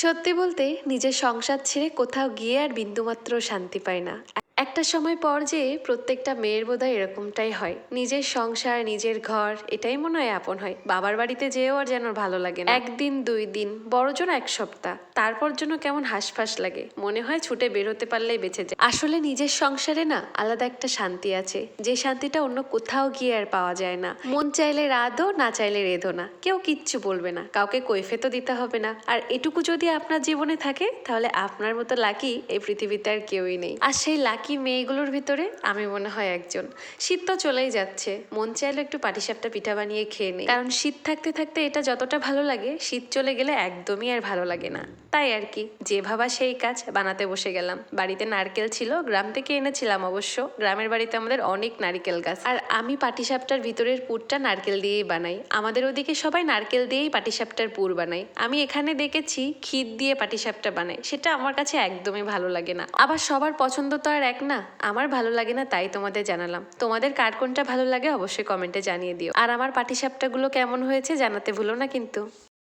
সত্যি বলতে নিজের সংসার ছেড়ে কোথাও গিয়ে আর বিন্দুমাত্র শান্তি পাই না। একটা সময় পর যে প্রত্যেকটা মেয়ের বোধহয় এরকমটাই হয়, নিজের সংসার নিজের ঘর এটাই মনে হয় আপন হয়। বাবার বাড়িতে যেও আর যেন ভালো লাগে না, একদিন দুই দিন বড়জোর এক সপ্তাহ, তারপর জন্য কেমন হাঁসফাঁস লাগে, মনে হয় ছুটে বের হতে পারলেই বেঁচে যায়। আসলে নিজের সংসারে না আলাদা একটা শান্তি আছে, যে শান্তিটা অন্য কোথাও গিয়ে আর পাওয়া যায় না। মন চাইলে রাধো, না চাইলে রেধো না, কেউ কিচ্ছু বলবে না, কাউকে কৈফিয়তও দিতে হবে না। আর এটুকু যদি আপনার জীবনে থাকে তাহলে আপনার মতো লাকি এই পৃথিবীতে আর কেউই নেই। আর সেই লাকি মেয়েগুলোর ভিতরে আমি মনে হয় একজন। শীত তো চলেই যাচ্ছে, মন চাইলে একটু পাটিসাপটা পিঠা বানিয়ে খেয়ে নেই, কারণ শীত থাকতে থাকতে এটা যতটা ভালো লাগে শীত চলে গেলে একদমই আর ভালো লাগে না। তাই আর কি, যে ভাবা সেই কাজ, বানাতে বসে গেলাম। বাড়িতে নারকেল ছিল, গ্রাম থেকে এনেছিলাম অবশ্য, গ্রামের বাড়িতে আমাদের অনেক নারকেল গাছ। আর আমি পাটিসাপটার ভিতরের পুরটা নারকেল দিয়েই বানাই। আমাদের ওদিকে সবাই নারকেল দিয়েই পাটিসাপটার পুর বানাই, আমি এখানে দেখেছি ক্ষীর দিয়ে পাটিসাপটা বানাই, সেটা আমার কাছে একদমই ভালো লাগে না। আবার সবার পছন্দ তো আর এক না, আমার ভালো লাগে না তাই তোমাদের জানালাম। তোমাদের কার কোনটা ভালো লাগে অবশ্যই কমেন্টে জানিয়ে দিও। আর আমার পাটিসাপটাগুলো কেমন হয়েছে জানাতে ভুলো না কিন্তু।